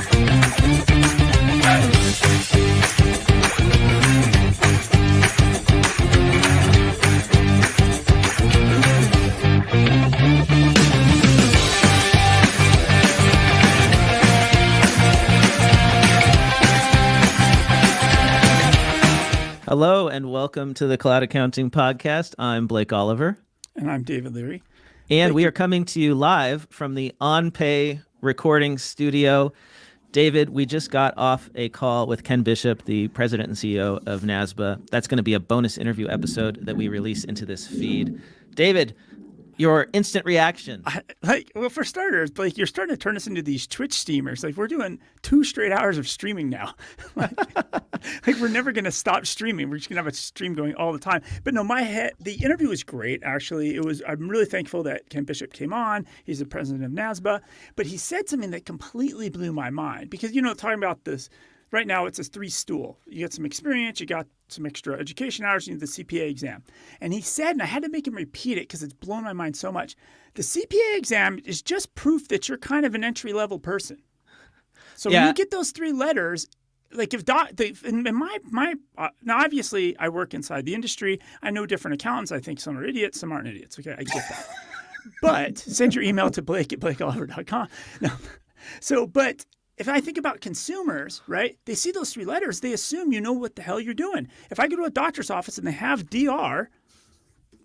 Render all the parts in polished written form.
Hello and welcome to the Cloud Accounting Podcast. I'm Blake Oliver. And I'm David Leary. And we are coming to you live from the OnPay recording studio. David, we just got off a call with Ken Bishop, the president and CEO of NASBA. That's going to be a bonus interview episode that we release into this feed. David, your instant reaction. Well, for starters, Blake, you're starting to turn us into these Twitch streamers. Like, we're doing 2 straight hours of streaming now. like we're never going to stop streaming. We're just going to have a stream going all the time. But no, the interview was great, actually. I'm really thankful that Ken Bishop came on. He's the president of NASBA. But he said something that completely blew my mind. Because, talking about this, right now it's a 3-stool. You got some experience, you got some extra education hours, you need the CPA exam. And he said, and I had to make him repeat it because it's blown my mind so much, the CPA exam is just proof that you're kind of an entry-level person. So when you get those 3 letters, like now obviously I work inside the industry. I know different accountants. I think some are idiots, some aren't idiots. Okay, I get that. But send your email to blake@blakeoliver.com. No. So, but if I think about consumers, right, they see those 3 letters, they assume you know what the hell you're doing. If I go to a doctor's office and they have DR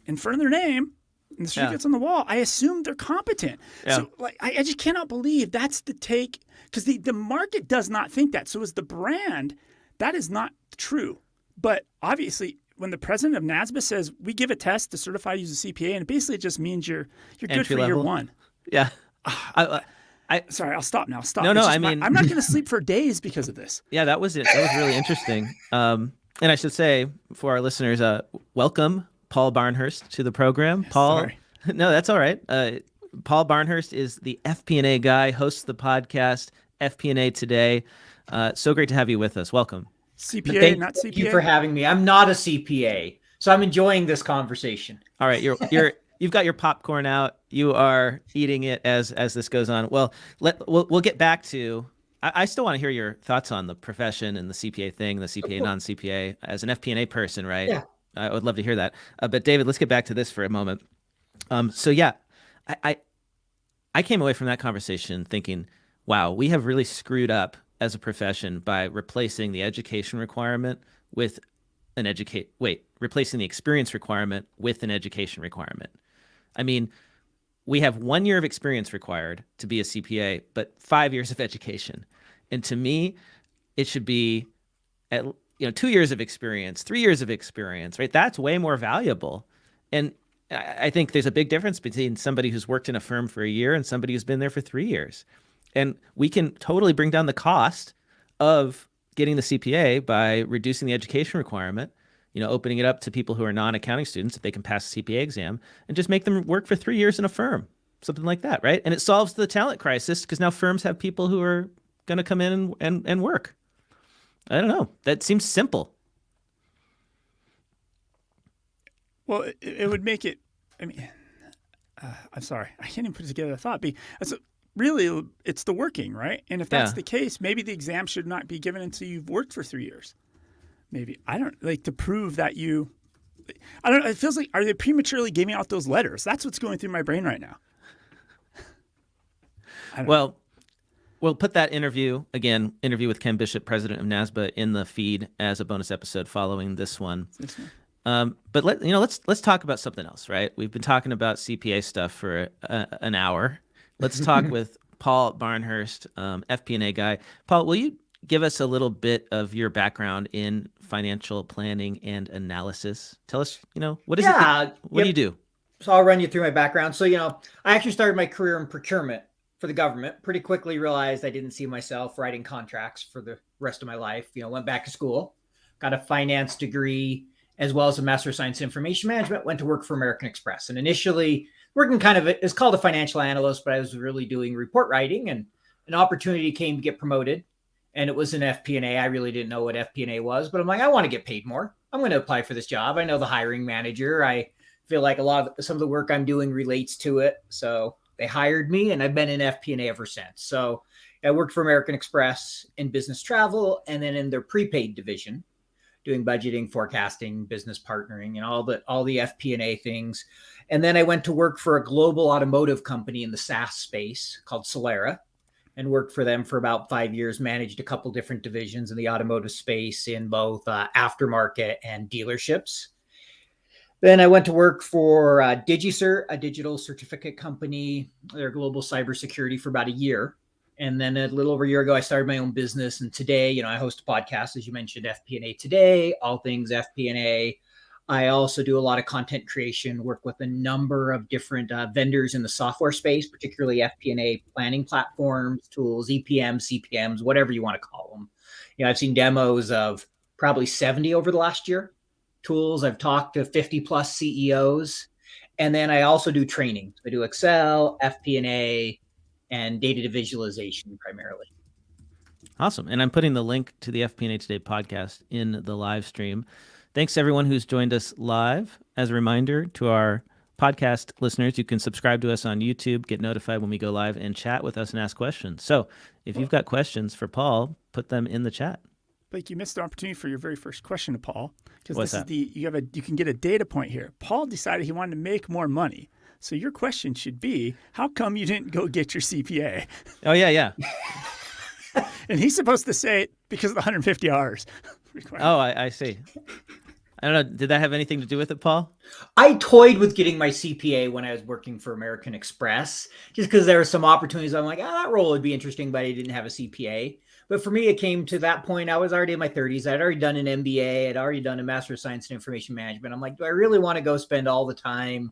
in front of their name and the certificate's on the wall, I assume they're competent. Yeah. So I just cannot believe that's the take, because the market does not think that. So as the brand, that is not true. But obviously, when the president of NASBA says we give a test to certify you as a CPA, and it basically just means you're good for year 1. Yeah. Sorry, I'll stop now. Stop. No, I'm not going to sleep for days because of this. Yeah, that was it. That was really interesting. And I should say for our listeners, welcome Paul Barnhurst to the program. Paul, sorry. No, that's all right. Paul Barnhurst is the FP&A Guy, hosts the podcast FP&A Today. So great to have you with us. Welcome. CPA, not CPA. Thank you for having me. I'm not a CPA, so I'm enjoying this conversation. All right, you've got your popcorn out. You are eating it as this goes on. Well, we'll get back to. I still want to hear your thoughts on the profession and the CPA thing, the CPA, non-CPA, as an FP&A person, right? Yeah. I would love to hear that. But David, let's get back to this for a moment. I came away from that conversation thinking, wow, we have really screwed up as a profession by replacing the education requirement with replacing the experience requirement with an education requirement. I mean, we have 1 year of experience required to be a CPA, but 5 years of education. And to me, it should be 2 years of experience, 3 years of experience, right? That's way more valuable. And I think there's a big difference between somebody who's worked in a firm for a year and somebody who's been there for 3 years. And we can totally bring down the cost of getting the CPA by reducing the education requirement, opening it up to people who are non-accounting students if they can pass the CPA exam, and just make them work for 3 years in a firm, something like that, right? And it solves the talent crisis because now firms have people who are going to come in and work. I don't know. That seems simple. Well, it would make it, I'm sorry, I can't even put together a thought. Really, it's the working, right? And if that's the case, maybe the exam should not be given until you've worked for 3 years. Maybe. I don't, to prove that I don't know, it feels like, are they prematurely giving out those letters? That's what's going through my brain right now. Well, we'll put that interview with Ken Bishop, president of NASBA, in the feed as a bonus episode following this one. But let's talk about something else, right? We've been talking about CPA stuff for an hour. Let's talk with Paul Barnhurst, FP&A Guy. Paul, will you give us a little bit of your background in financial planning and analysis? Tell us, what is it? What do you do? So I'll run you through my background. So, I actually started my career in procurement for the government. Pretty quickly realized I didn't see myself writing contracts for the rest of my life. Went back to school, got a finance degree, as well as a Master of Science in Information Management, went to work for American Express. And initially working it's called a financial analyst, but I was really doing report writing, and an opportunity came to get promoted. And it was an FP&A. I really didn't know what FP&A was, but I'm like, I want to get paid more. I'm going to apply for this job. I know the hiring manager. I feel like some of the work I'm doing relates to it. So they hired me, and I've been in FP&A ever since. So I worked for American Express in business travel, and then in their prepaid division, doing budgeting, forecasting, business partnering, and all the FP&A things. And then I went to work for a global automotive company in the SaaS space called Solera, and worked for them for about 5 years, managed a couple different divisions in the automotive space in both aftermarket and dealerships. Then I went to work for DigiCert, a digital certificate company, their global cybersecurity, for about a year. And then a little over a year ago, I started my own business. And today, I host a podcast, as you mentioned, FP&A Today, all things FP&A. I also do a lot of content creation, work with a number of different vendors in the software space, particularly FP&A planning platforms, tools, EPMs, CPMs, whatever you want to call them. I've seen demos of probably 70 over the last year tools. I've talked to 50 plus CEOs. And then I also do training. I do Excel, FP&A, and data visualization primarily. Awesome. And I'm putting the link to the FP&A Today podcast in the live stream. Thanks to everyone who's joined us live. As a reminder to our podcast listeners, you can subscribe to us on YouTube, get notified when we go live, and chat with us and ask questions. So if you've got questions for Paul, put them in the chat. Blake, you missed the opportunity for your very first question to Paul, because What's this that? is you can get a data point here. Paul decided he wanted to make more money. So your question should be, how come you didn't go get your CPA? Oh, yeah. And he's supposed to say because of the 150 hours requirement. Oh, I see. I don't know. Did that have anything to do with it, Paul? I toyed with getting my CPA when I was working for American Express, just because there were some opportunities. I'm like, that role would be interesting, but I didn't have a CPA. But for me, it came to that point. I was already in my 30s. I'd already done an MBA. I'd already done a Master of Science in Information Management. I'm like, do I really want to go spend all the time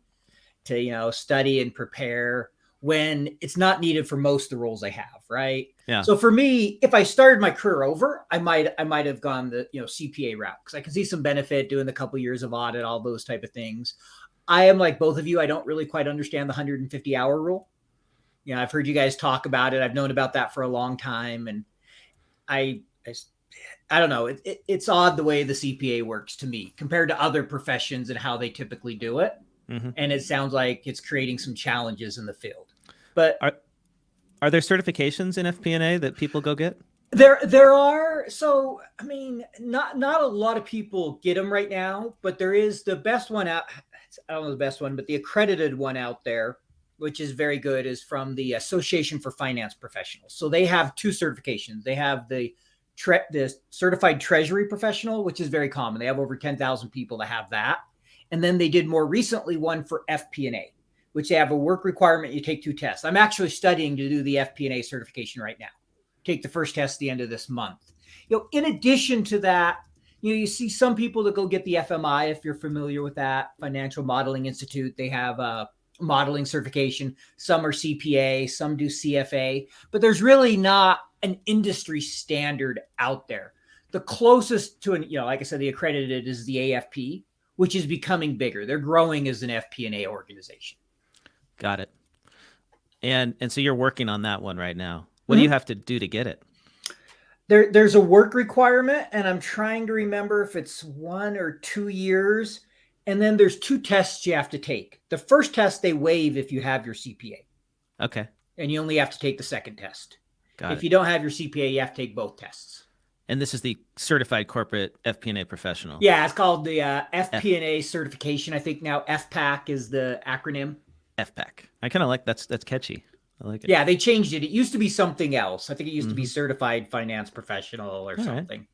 to, study and prepare when it's not needed for most of the roles I have, right? Yeah. So for me, if I started my career over, I might have gone the CPA route, because I can see some benefit doing the couple years of audit, all those type of things. I am like both of you. I don't really quite understand the 150 hour rule. I've heard you guys talk about it. I've known about that for a long time, and I don't know. It's odd the way the CPA works to me compared to other professions and how they typically do it. Mm-hmm. And it sounds like it's creating some challenges in the field. But are there certifications in FP&A that people go get? There are. So, I mean, not a lot of people get them right now, but there is the best one out. I don't know the best one, but the accredited one out there, which is very good, is from the Association for Finance Professionals. So they have two certifications. They have the Certified Treasury Professional, which is very common. They have over 10,000 people that have that. And then they did more recently one for FP&A, which they have a work requirement. You take 2 tests. I'm actually studying to do the FP&A certification right now. Take the first test at the end of this month. In addition to that, you see some people that go get the FMI, if you're familiar with that, Financial Modeling Institute. They have a modeling certification. Some are CPA, some do CFA, but there's really not an industry standard out there. The closest to like I said, the accredited is the AFP, which is becoming bigger. They're growing as an FP&A organization. Got it. And so you're working on that one right now. What do you have to do to get it? There's a work requirement, and I'm trying to remember if it's 1 or 2 years. And then there's 2 tests you have to take. The first test they waive if you have your CPA. Okay. And you only have to take the second test. Got it. If you don't have your CPA, you have to take both tests. And this is the Certified Corporate FP&A Professional. Yeah, it's called the FP&A certification. I think now FPAC is the acronym. FPAC. I kind of like that's catchy. I like it. Yeah, they changed it. It used to be something else. I think it used to be Certified Finance Professional or something. Right.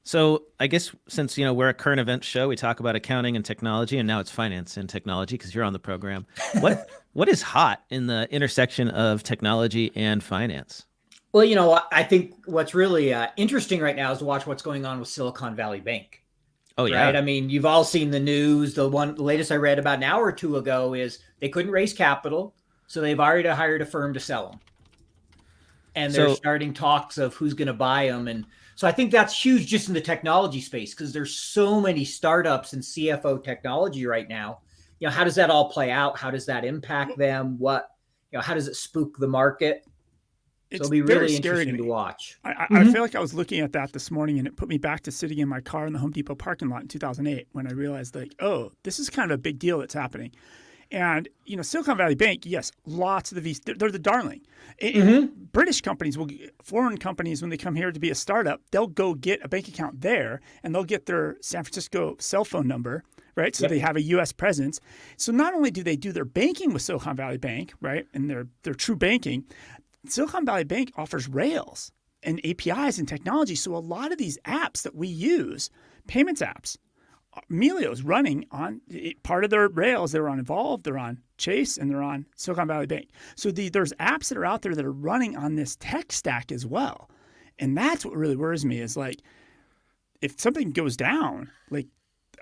So I guess since we're a current event show, we talk about accounting and technology, and now it's finance and technology because you're on the program. What is hot in the intersection of technology and finance? Well, I think what's really interesting right now is to watch what's going on with Silicon Valley Bank. Oh, yeah. Right? I mean, you've all seen the news. The latest I read about an hour or 2 ago is they couldn't raise capital, so they've already hired a firm to sell them. And they're starting talks of who's going to buy them. And so I think that's huge just in the technology space, because there's so many startups in CFO technology right now. How does that all play out? How does that impact them? How does it spook the market? So it'll be really interesting to watch. I feel like I was looking at that this morning, and it put me back to sitting in my car in the Home Depot parking lot in 2008 when I realized, oh, this is kind of a big deal that's happening. And, Silicon Valley Bank, yes, lots of the VCs, they're the darling. British companies foreign companies, when they come here to be a startup, they'll go get a bank account there and they'll get their San Francisco cell phone number, right? So they have a U.S. presence. So not only do they do their banking with Silicon Valley Bank, right, and their true banking, Silicon Valley Bank offers rails and APIs and technology. So a lot of these apps that we use, payments apps, Melio's running on part of their rails. They're on Evolve, they're on Chase, and they're on Silicon Valley Bank. So there's apps that are out there that are running on this tech stack as well. And that's what really worries me is like, if something goes down, like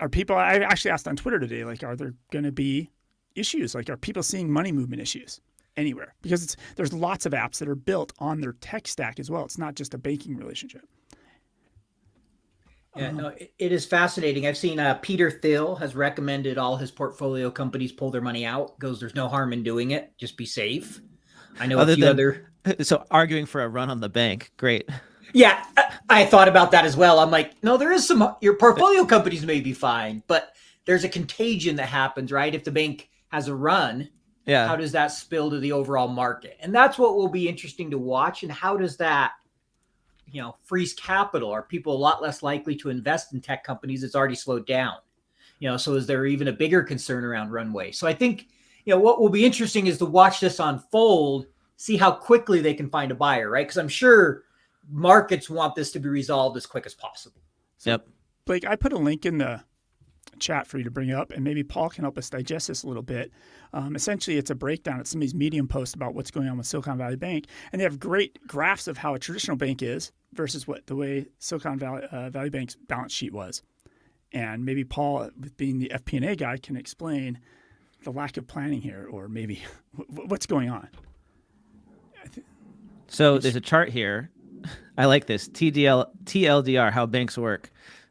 are people, I actually asked on Twitter today, like, are there going to be issues? Like, are people seeing money movement issues anywhere? Because there's lots of apps that are built on their tech stack as well. It's not just a banking relationship. Yeah, no, it is fascinating. I've seen Peter Thiel has recommended all his portfolio companies pull their money out. Goes, there's no harm in doing it. Just be safe. I know a few other. So arguing for a run on the bank, great. Yeah, I thought about that as well. I'm like, no, there is some. Your portfolio companies may be fine, but there's a contagion that happens, right? If the bank has a run, how does that spill to the overall market? And that's what will be interesting to watch. And how does that, freeze capital? Are people a lot less likely to invest in tech companies? It's already slowed down. So is there even a bigger concern around runway? So I think, what will be interesting is to watch this unfold, see how quickly they can find a buyer, right? Because I'm sure markets want this to be resolved as quick as possible. Yep. Blake, I put a link in the chat for you to bring up, and maybe Paul can help us digest this a little bit. Essentially, it's a breakdown of some of these Medium posts about what's going on with Silicon Valley Bank, and they have great graphs of how a traditional bank is versus the way Silicon Valley Bank's balance sheet was. And maybe Paul, with being the FP&A guy, can explain the lack of planning here, or maybe what's going on. So there's a chart here. I like this, TLDR, how banks work.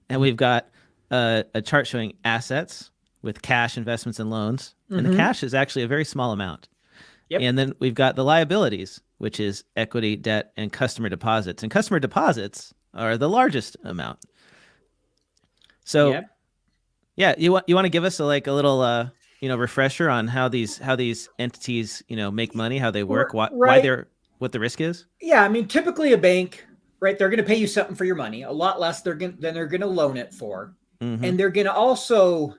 And we've got a chart showing assets with cash, investments, and loans. And the cash is actually a very small amount. Yep. And then we've got the liabilities, which is equity, debt, and customer deposits. And customer deposits are the largest amount. So, you want to give us a little refresher on how these entities make money, how they work, what the risk is? Yeah, I mean, typically a bank, right? They're going to pay you something for your money, a lot less than they're going to loan it for, and they're going to also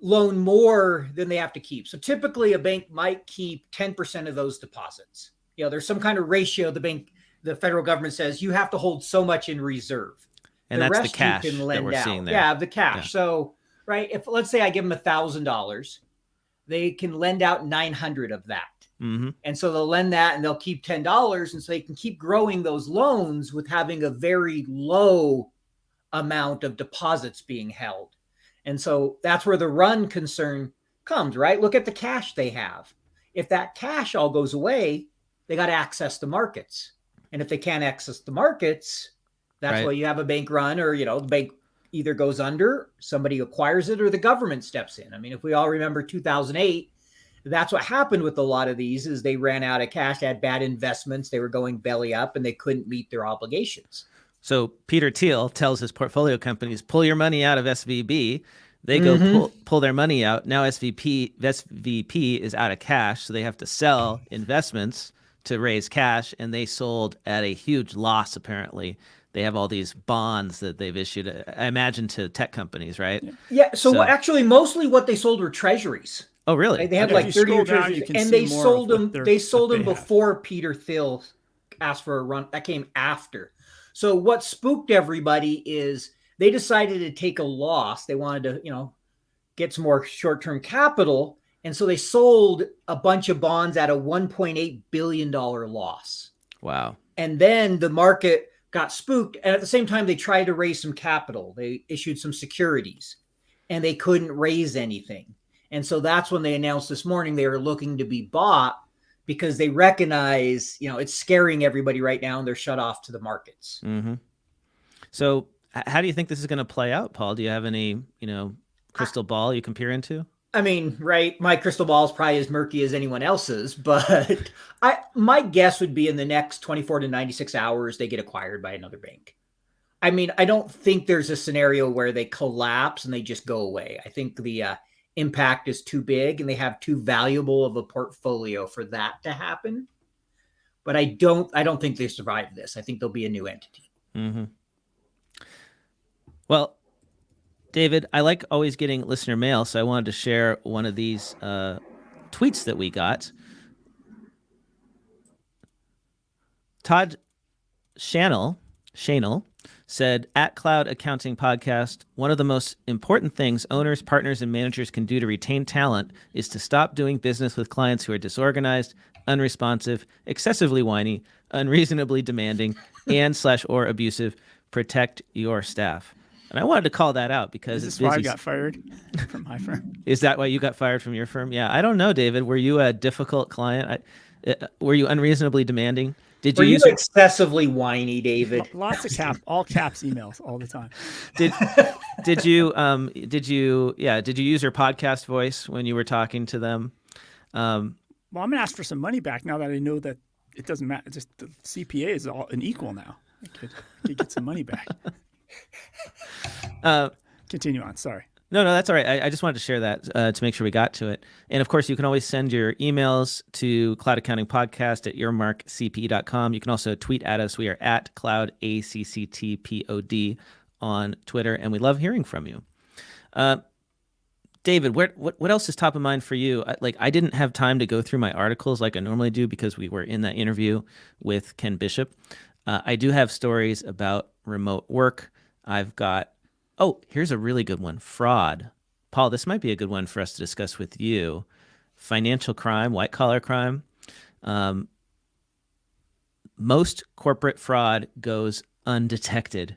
loan more than they have to keep. So typically a bank might keep 10% of those deposits. There's some kind of ratio the federal government says you have to hold so much in reserve. And that's the cash that we're seeing there. Yeah, the cash. Yeah. So, right, if let's say I give them $1,000, they can lend out 900 of that. And so they'll lend that and they'll keep $10. And so they can keep growing those loans with having a very low amount of deposits being held. And so that's where the run concern comes, right? Look at the cash they have. If that cash all goes away, they got to access the markets. And if they can't access the markets, that's why you have a bank run, or, the bank either goes under, somebody acquires it, or the government steps in. I mean, if we all remember 2008, that's what happened with a lot of these is they ran out of cash, had bad investments, they were going belly up, and they couldn't meet their obligations. So Peter Thiel tells his portfolio companies, pull your money out of SVB. They go pull their money out. Now SVP is out of cash, so they have to sell investments to raise cash, and they sold at a huge loss, apparently. They have all these bonds that they've issued, I imagine, to tech companies, right? Yeah, so actually mostly what they sold were treasuries. Oh, really? They had like 30 treasuries, and they sold them. They sold them before Peter Thiel asked for a run. That came after. So what spooked everybody is they decided to take a loss. They wanted to, get some more short-term capital, and so they sold a bunch of bonds at a $1.8 billion loss. Wow! And then the market got spooked, and at the same time, they tried to raise some capital. They issued some securities, and they couldn't raise anything. And so that's when they announced this morning they were looking to be bought because they recognize, it's scaring everybody right now, and they're shut off to the markets. So how do you think this is going to play out, Paul? Do you have any, crystal ball you can peer into? I mean, right, my crystal ball is probably as murky as anyone else's, but my guess would be in the next 24 to 96 hours, they get acquired by another bank. I mean, I don't think there's a scenario where they collapse and they just go away. I think the impact is too big and they have too valuable of a portfolio for that to happen. But I don't think they survive this. I think they'll be a new entity. Mm-hmm. Well, David, I like always getting listener mail, so I wanted to share one of these tweets that we got. Todd Shanel said, at Cloud Accounting Podcast, one of the most important things owners, partners, and managers can do to retain talent is to stop doing business with clients who are disorganized, unresponsive, excessively whiny, unreasonably demanding, and/or abusive. Protect your staff. And I wanted to call that out because Is this why I got fired from my firm? Is that why you got fired from your firm? Yeah, I don't know, David. Were you a difficult client? Were you unreasonably demanding? Were you excessively whiny, David? Lots of all caps emails all the time. Did you use your podcast voice when you were talking to them? Well, I'm gonna ask for some money back now that I know that it doesn't matter. Just the CPA is all an equal now. I could get some money back. Continue on. Sorry. No, that's all right. I just wanted to share that to make sure we got to it. And of course, you can always send your emails to cloudaccountingpodcast@earmarkcp.com. You can also tweet at us. We are at cloudacctpod on Twitter, and we love hearing from you. David, what else is top of mind for you? I didn't have time to go through my articles like I normally do because we were in that interview with Ken Bishop. I do have stories about remote work. I've got here's a really good one. Fraud. Paul, this might be a good one for us to discuss with you. Financial crime, white-collar crime. Most corporate fraud goes undetected.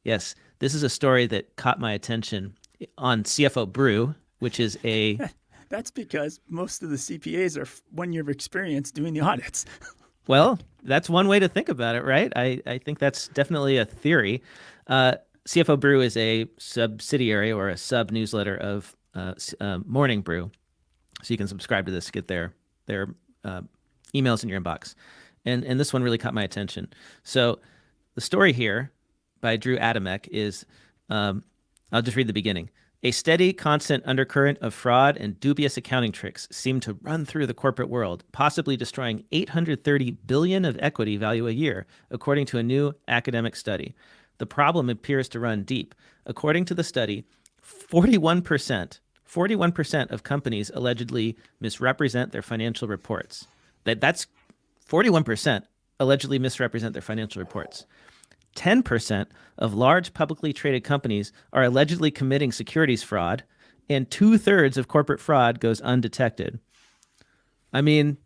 Yes, this is a story that caught my attention on CFO Brew, which is a... That's because most of the CPAs are 1 year of experience doing the audits. Well, that's one way to think about it, right? I think that's definitely a theory. CFO Brew is a subsidiary or a sub-newsletter of Morning Brew. So you can subscribe to this to get their emails in your inbox. And this one really caught my attention. So the story here by Drew Adamek is, I'll just read the beginning. A steady, constant undercurrent of fraud and dubious accounting tricks seem to run through the corporate world, possibly destroying $830 billion of equity value a year, according to a new academic study. The problem appears to run deep. According to the study, 41% of companies allegedly misrepresent their financial reports. That's 41% allegedly misrepresent their financial reports. 10% of large publicly traded companies are allegedly committing securities fraud, and 2/3 of corporate fraud goes undetected. I mean,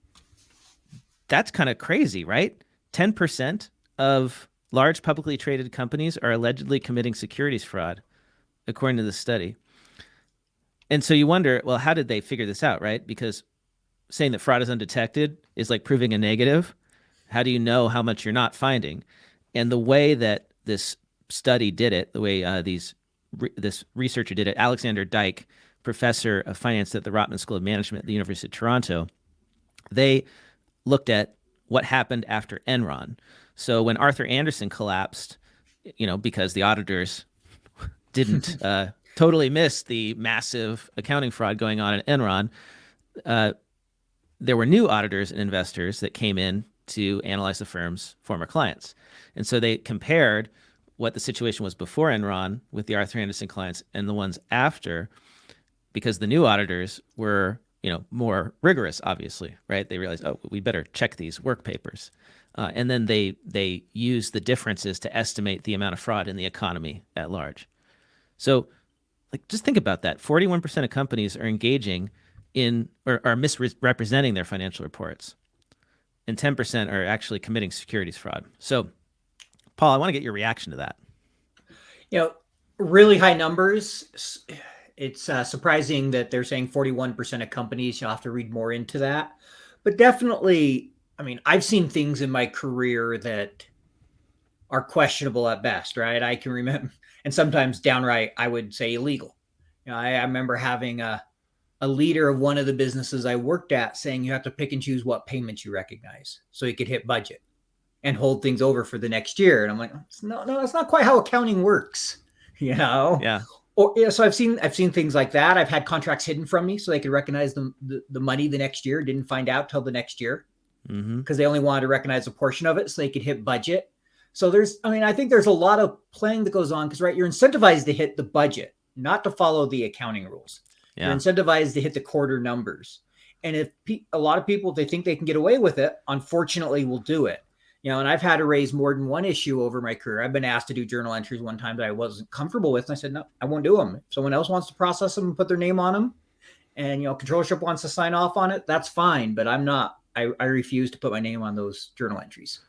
that's kind of crazy, right? 10% of large publicly traded companies are allegedly committing securities fraud, according to the study. And so you wonder, well, how did they figure this out, right? Because saying that fraud is undetected is like proving a negative. How do you know how much you're not finding? And the way that this study did it, the way this researcher did it, Alexander Dyke, professor of finance at the Rotman School of Management at the University of Toronto, they looked at what happened after Enron. So when Arthur Andersen collapsed, because the auditors didn't totally miss the massive accounting fraud going on at Enron, there were new auditors and investors that came in to analyze the firm's former clients. And so they compared what the situation was before Enron with the Arthur Andersen clients and the ones after, because the new auditors were, more rigorous, obviously, right? They realized, we better check these work papers. And then they use the differences to estimate the amount of fraud in the economy at large. So just think about that. 41% of companies are engaging in or are misrepresenting their financial reports, and 10% are actually committing securities fraud. So, Paul, I want to get your reaction to that. Really high numbers. It's surprising that they're saying 41% of companies. You'll have to read more into that. But definitely, I've seen things in my career that are questionable at best, right? I can remember, and sometimes downright, I would say illegal. I remember having a leader of one of the businesses I worked at saying you have to pick and choose what payments you recognize so you could hit budget and hold things over for the next year. And I'm like, no, that's not quite how accounting works, Yeah. Or yeah, so I've seen things like that. I've had contracts hidden from me so they could recognize the money the next year. Didn't find out till the next year because they only wanted to recognize a portion of it so they could hit budget. So I think there's a lot of playing that goes on because, right, you're incentivized to hit the budget, not to follow the accounting rules. Yeah. You're incentivized to hit the quarter numbers. And if a lot of people, they think they can get away with it, unfortunately will do it. And I've had to raise more than one issue over my career. I've been asked to do journal entries one time that I wasn't comfortable with. And I said, no, I won't do them. If someone else wants to process them and put their name on them and, controllership wants to sign off on it, that's fine. But I'm not, I refuse to put my name on those journal entries.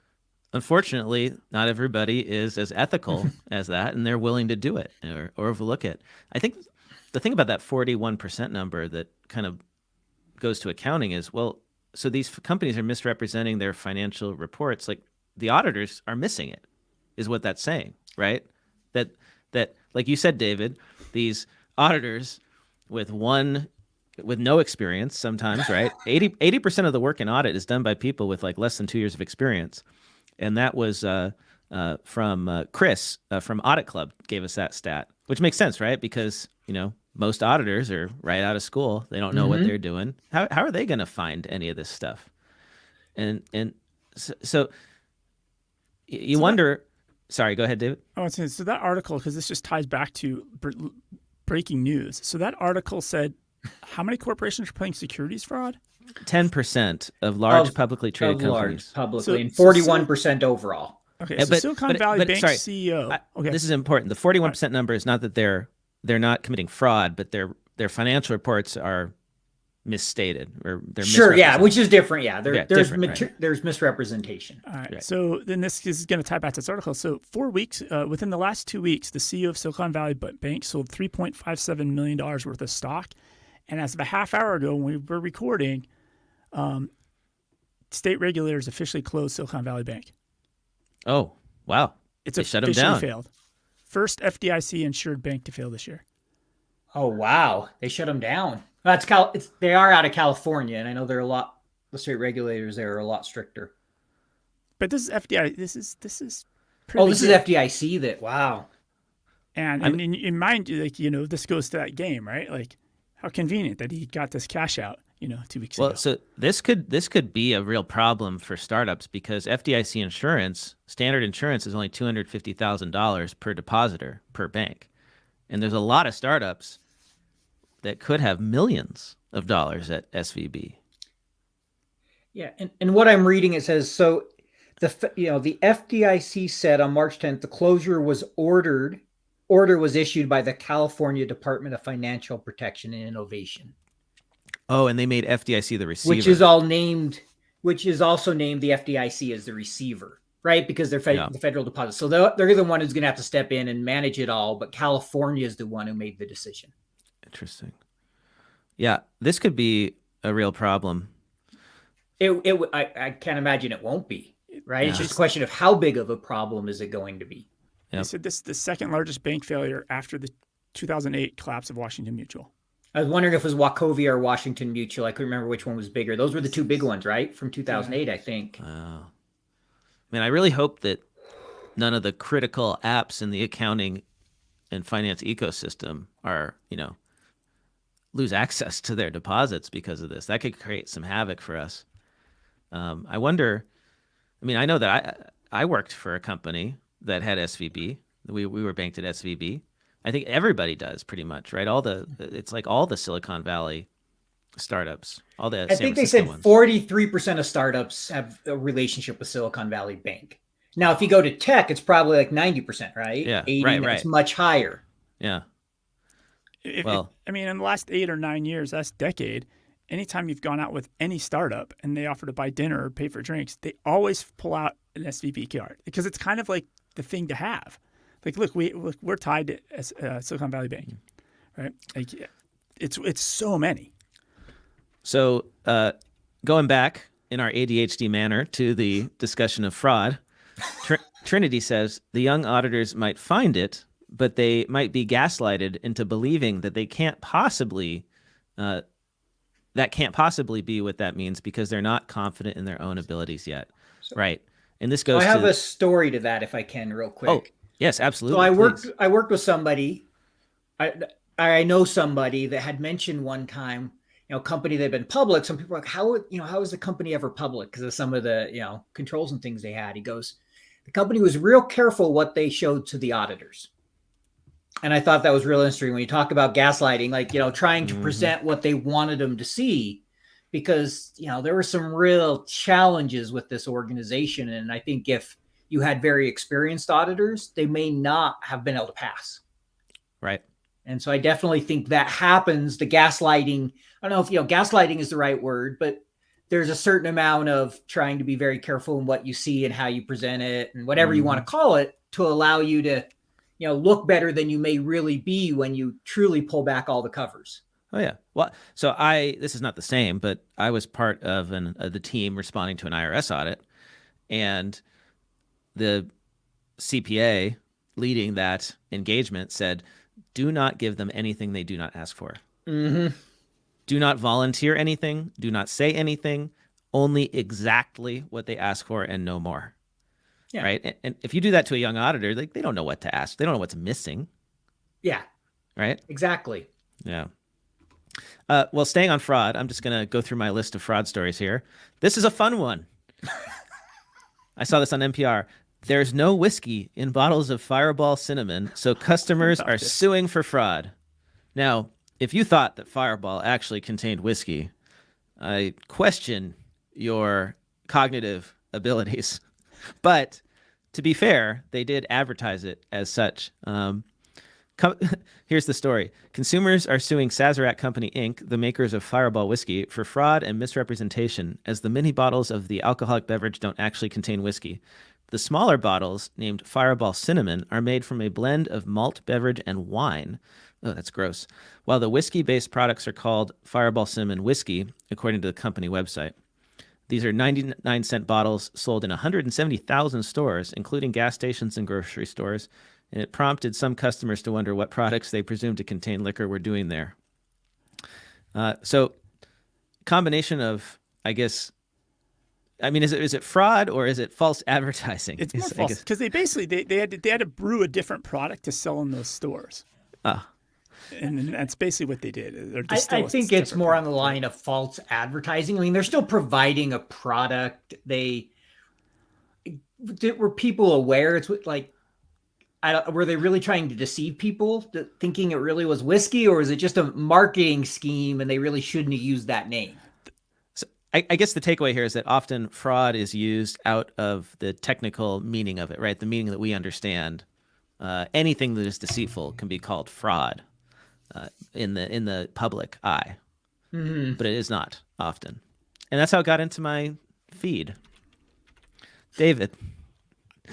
Unfortunately, not everybody is as ethical as that, and they're willing to do it or overlook it. I think the thing about that 41% number that kind of goes to accounting is, well, so these companies are misrepresenting their financial reports. Like the auditors are missing it, is what that's saying, right? That like you said, David, these auditors with no experience sometimes, right? 80% of the work in audit is done by people with like less than 2 years of experience. And that was from Chris from Audit Club gave us that stat, which makes sense, right? Because, most auditors are right out of school. They don't know what they're doing. How are they going to find any of this stuff? And so you wonder. Sorry, go ahead, David. Oh, so that article, because this just ties back to breaking news. So that article said, how many corporations are playing securities fraud? 10% of large publicly traded companies. Publicly, and 41% overall. Okay, so Silicon Valley Bank CEO. Okay. This is important. The 41% number is not that they're not committing fraud, but their financial reports are misstated or they're sure, yeah, which is different. Yeah, there's right. There's misrepresentation. All right. So then this is going to tie back to this article. So 4 weeks, within the last 2 weeks, the CEO of Silicon Valley Bank sold $3.57 million worth of stock, and as of a half hour ago, when we were recording, state regulators officially closed Silicon Valley Bank. Oh, wow. It's they shut them officially down. failed. First FDIC insured bank to fail this year. Oh, wow. They shut them down. They are out of California, and I know the state regulators there are a lot stricter. But this is FDIC. This is pretty is good. FDIC that, wow. And in mind, like, this goes to that game, right? Like, how convenient that he got this cash out, 2 weeks ago. Well, so this could be a real problem for startups because FDIC insurance, standard insurance, is only $250,000 per depositor per bank, and there's a lot of startups that could have millions of dollars at SVB. Yeah, and what I'm reading, it says so. The FDIC said on March 10th the closure was order was issued by the California Department of Financial Protection and Innovation. Oh, and they made FDIC the receiver, which is also named the FDIC as the receiver, right? Because they're the federal deposit. So they're the one who's going to have to step in and manage it all. But California is the one who made the decision. Interesting. Yeah, this could be a real problem. I can't imagine it won't be, right? Yeah. It's just a question of how big of a problem is it going to be. Yep. They said this is the second largest bank failure after the 2008 collapse of Washington Mutual. I was wondering if it was Wachovia or Washington Mutual. I couldn't remember which one was bigger. Those were the two big ones, right? From 2008, I think. Oh. Man, I really hope that none of the critical apps in the accounting and finance ecosystem are, lose access to their deposits because of this. That could create some havoc for us. I wonder, I know that I worked for a company that had SVB. We were banked at SVB. I think everybody does pretty much, right? It's like all the Silicon Valley startups, all the I think they said 43% of startups have a relationship with Silicon Valley Bank. Now, if you go to tech, it's probably like 90%, right? Yeah, 80, right. It's much higher. Yeah. In the last 8 or 9 years, last decade, anytime you've gone out with any startup and they offer to buy dinner or pay for drinks, they always pull out an SVB card because it's kind of like the thing to have. Like, look, we're tied to Silicon Valley Bank, right? Like, it's so many. So going back in our ADHD manner to the discussion of fraud, Trinity says the young auditors might find it, but they might be gaslighted into believing that they can't possibly, that can't possibly be what that means because they're not confident in their own abilities yet, right? And this goes. I have a story to that if I can, real quick. Oh, yes, absolutely. So I worked with somebody I I know somebody that had mentioned one time, company that had been public. Some people are like, how is the company ever public? Because of some of the, controls and things they had. He goes, the company was real careful what they showed to the auditors. And I thought that was real interesting when you talk about gaslighting, like, trying to present what they wanted them to see, because, there were some real challenges with this organization. And I think if you had very experienced auditors, they may not have been able to pass. Right. And so I definitely think that happens. The gaslighting, I don't know if, gaslighting is the right word, but there's a certain amount of trying to be very careful in what you see and how you present it and whatever you want to call it, to allow you to, look better than you may really be when you truly pull back all the covers. Oh yeah. Well, so this is not the same, but I was part of the team responding to an IRS audit, and the CPA leading that engagement said, do not give them anything they do not ask for. Mm-hmm. Do not volunteer anything. Do not say anything. Only exactly what they ask for and no more. Yeah. Right. And if you do that to a young auditor, like, they don't know what to ask. They don't know what's missing. Yeah. Right. Exactly. Yeah. Well, staying on fraud, I'm just going to go through my list of fraud stories here. This is a fun one. I saw this on NPR. There's no whiskey in bottles of Fireball cinnamon, so customers are suing for fraud. Now, if you thought that Fireball actually contained whiskey, I question your cognitive abilities. But to be fair, they did advertise it as such. Here's the story. Consumers are suing Sazerac Company, Inc., the makers of Fireball whiskey, for fraud and misrepresentation, as the mini bottles of the alcoholic beverage don't actually contain whiskey. The smaller bottles, named Fireball Cinnamon, are made from a blend of malt beverage and wine. Oh, that's gross. While the whiskey-based products are called Fireball Cinnamon Whiskey, according to the company website. These are 99-cent bottles sold in 170,000 stores, including gas stations and grocery stores, and it prompted some customers to wonder what products they presumed to contain liquor were doing there. So, combination of, I guess, is it fraud or is it false advertising? It's more false, because they basically they had to brew a different product to sell in those stores. And that's basically what they did. I think it's more on the line of false advertising. I mean, they're still providing a product. Were people aware? It's like, were they really trying to deceive people, thinking it really was whiskey, or is it just a marketing scheme and they really shouldn't have used that name? So I guess the takeaway here is that often fraud is used out of the technical meaning of it, right? The meaning that we understand. Anything that is deceitful can be called fraud. In the public eye, but it is not often, and that's how it got into my feed. David,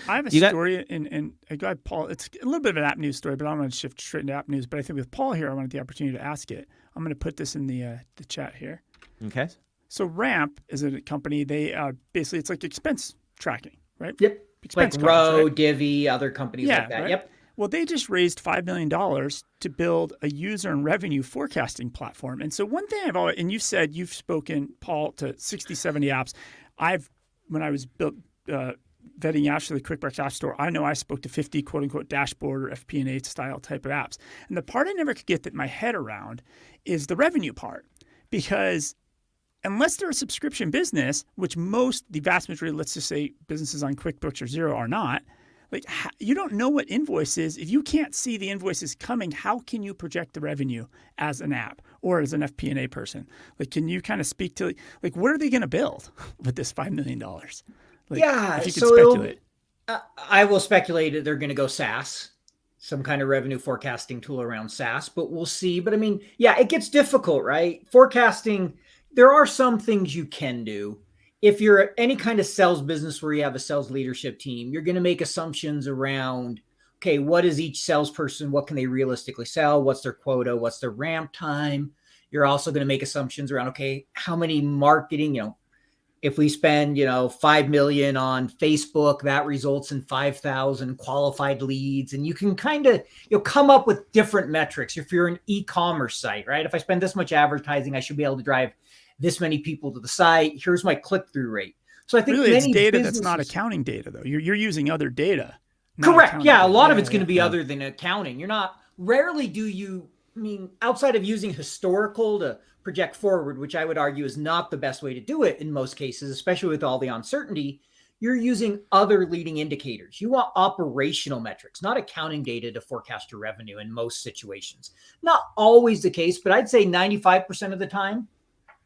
I have a story, and I got Paul. It's a little bit of an app news story, but I'm going to shift straight into app news. But I think with Paul here, I wanted the opportunity to ask it. I'm going to put this in the chat here. Okay. So Ramp is a company. They basically, it's like expense tracking, right? Yep. Expense like cards, Row, right? Divvy, other companies like that. Right? Yep. Well, they just raised $5 million to build a user and revenue forecasting platform. And so one thing I've always, and you've spoken, Paul, to 60, 70 apps. When I was vetting apps for the QuickBooks App Store, I know I spoke to 50 quote unquote dashboard or FP&A style type of apps. And the part I never could get my head around is the revenue part, because unless they're a subscription business, which the vast majority, let's just say businesses on QuickBooks or Xero are not, like, you don't know what invoice is. If you can't see the invoices coming, how can you project the revenue as an app or as an FP&A person? Like, can you kind of speak to, like, what are they going to build with this $5 million? Like, yeah. if you could speculate. I will speculate that they're going to go SaaS, some kind of revenue forecasting tool around SaaS, but we'll see. But I mean, yeah, it gets difficult, right? Forecasting, there are some things you can do. If you're any kind of sales business where you have a sales leadership team, you're going to make assumptions around, okay, what is each salesperson? What can they realistically sell? What's their quota? What's their ramp time? You're also going to make assumptions around, okay, how many marketing, if we spend, $5 million on Facebook, that results in 5,000 qualified leads. And you can kind of, come up with different metrics. If you're an e-commerce site, right? If I spend this much advertising, I should be able to drive this many people to the site. Here's my click-through rate. So I think really, it's data that's not accounting data, though. You're using other data. Correct. Yeah, a lot of it's going to be other than accounting. You're not rarely do you, I mean, outside of using historical to project forward, which I would argue is not the best way to do it in most cases, especially with all the uncertainty, you're using other leading indicators. You want operational metrics, not accounting data to forecast your revenue in most situations. Not always the case, but I'd say 95% of the time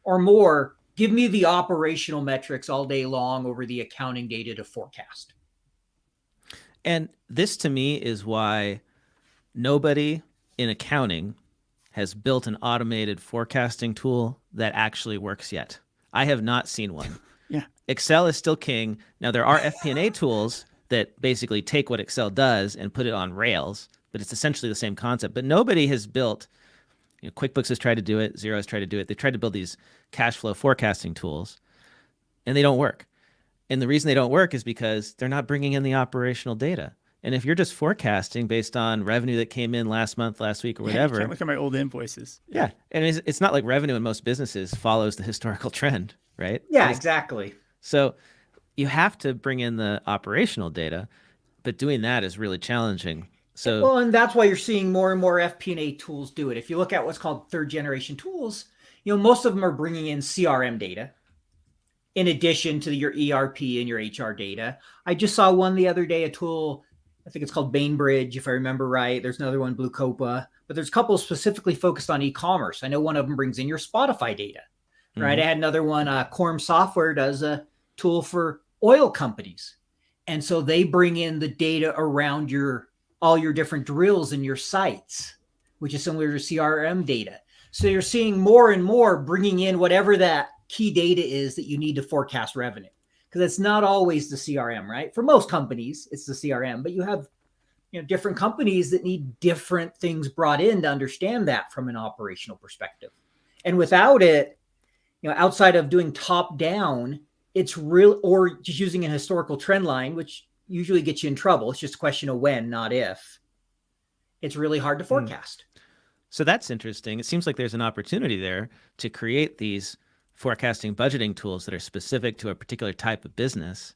or more, give me the operational metrics all day long over the accounting data to forecast. And this to me is why nobody in accounting has built an automated forecasting tool that actually works yet. I have not seen one. Yeah. Excel is still king. Now there are FP&A tools that basically take what Excel does and put it on rails, but it's essentially the same concept. But nobody has built, QuickBooks has tried to do it, Xero has tried to do it. They tried to build these cash flow forecasting tools, and they don't work. And the reason they don't work is because they're not bringing in the operational data. And if you're just forecasting based on revenue that came in last month, last week, or whatever. You can't look at my old invoices. Yeah. And it's not like revenue in most businesses follows the historical trend, right? Yeah, exactly. So you have to bring in the operational data, but doing that is really challenging. So well, and that's why you're seeing more and more FP&A tools do it. If you look at what's called third generation tools, most of them are bringing in CRM data in addition to your ERP and your HR data. I just saw one the other day, a tool, I think it's called Bainbridge, if I remember right. There's another one, Blue Copa, but there's a couple specifically focused on e-commerce. I know one of them brings in your Spotify data, right? I had another one, Quorum Software does a tool for oil companies. And so they bring in the data around all your different drills and your sites, which is similar to CRM data. So you're seeing more and more bringing in whatever that key data is that you need to forecast revenue. Because it's not always the CRM, right? For most companies, it's the CRM, but you have different companies that need different things brought in to understand that from an operational perspective. And without it, outside of doing top down, it's real, or just using a historical trend line, which usually gets you in trouble. It's just a question of when, not if. It's really hard to forecast. So that's interesting. It seems like there's an opportunity there to create these forecasting budgeting tools that are specific to a particular type of business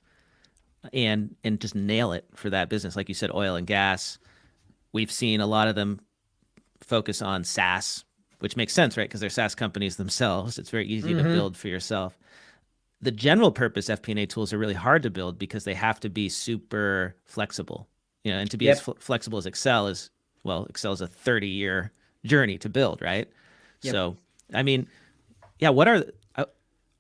and just nail it for that business. Like you said, oil and gas, we've seen a lot of them focus on SaaS, which makes sense, right? Because they're SaaS companies themselves. It's very easy to build for yourself. The general purpose FP&A tools are really hard to build because they have to be super flexible, and to be as flexible as Excel is, well, Excel is a 30-year journey to build, right? Yep. So, I mean, yeah,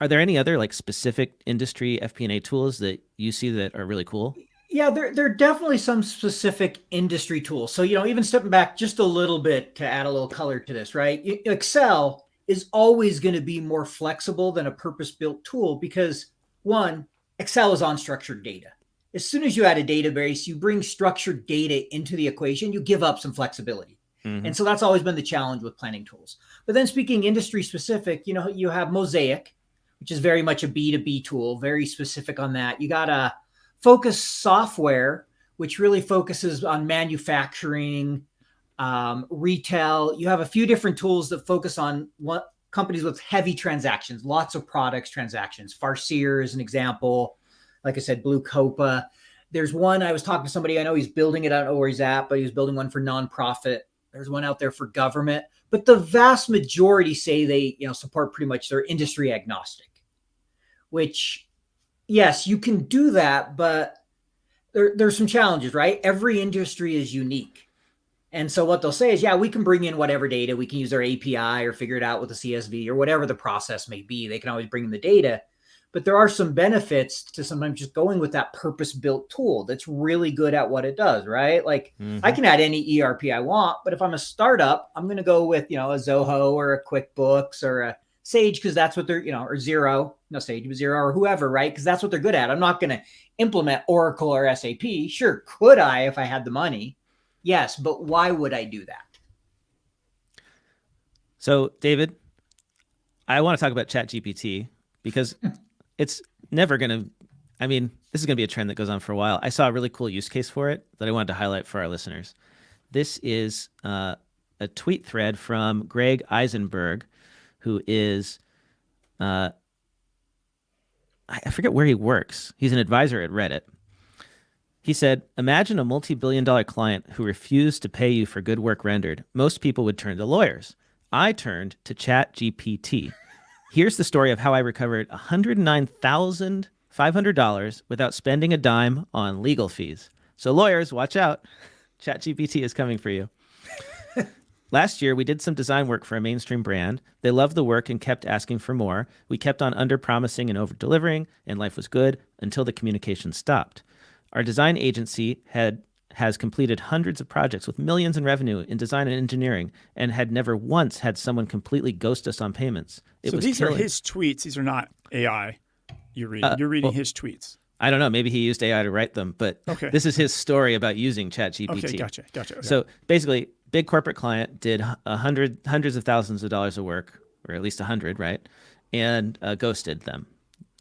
are there any other like specific industry FP&A tools that you see that are really cool? Yeah, there are definitely some specific industry tools. So, even stepping back just a little bit to add a little color to this, right? Excel is always going to be more flexible than a purpose-built tool because, one, Excel is unstructured data. As soon as you add a database, you bring structured data into the equation, you give up some flexibility. And so that's always been the challenge with planning tools. But then speaking industry specific, you have Mosaic, which is very much a B2B tool, very specific on that. You got a Focus Software, which really focuses on manufacturing, retail. You have a few different tools that focus on what companies with heavy transactions, lots of products transactions. Farseer is an example. Like I said, Blue Copa. There's one, I was talking to somebody, I know he's building it, I don't know where he's at, but he was building one for nonprofit. There's one out there for government, but the vast majority say they, support pretty much they're industry agnostic, which yes, you can do that, but there's some challenges, right? Every industry is unique. And so what they'll say is, yeah, we can bring in whatever data, we can use our API or figure it out with a CSV or whatever the process may be. They can always bring in the data, but there are some benefits to sometimes just going with that purpose-built tool that's really good at what it does, right? Like I can add any ERP I want, but if I'm a startup, I'm going to go with, a Zoho or a QuickBooks or a Sage because that's what they're, or Xero, no Sage, but Xero or whoever, right? Because that's what they're good at. I'm not going to implement Oracle or SAP. Sure, could I if I had the money? Yes, but why would I do that? So, David, I want to talk about ChatGPT because it's never going to, this is going to be a trend that goes on for a while. I saw a really cool use case for it that I wanted to highlight for our listeners. This is a tweet thread from Greg Eisenberg, who is, I forget where he works. He's an advisor at Reddit. He said, imagine a multi-billion-dollar client who refused to pay you for good work rendered. Most people would turn to lawyers. I turned to ChatGPT. Here's the story of how I recovered $109,500 without spending a dime on legal fees. So lawyers, watch out. ChatGPT is coming for you. Last year, we did some design work for a mainstream brand. They loved the work and kept asking for more. We kept on under-promising and over-delivering, and life was good until the communication stopped. Our design agency has completed hundreds of projects with millions in revenue in design and engineering and had never once had someone completely ghost us on payments. So these are his tweets. These are not AI you're reading. You're reading his tweets. I don't know. Maybe he used AI to write them, but this is his story about using ChatGPT. Okay, gotcha. Okay. So basically, big corporate client did hundreds of thousands of dollars of work, or at least 100, right? And ghosted them,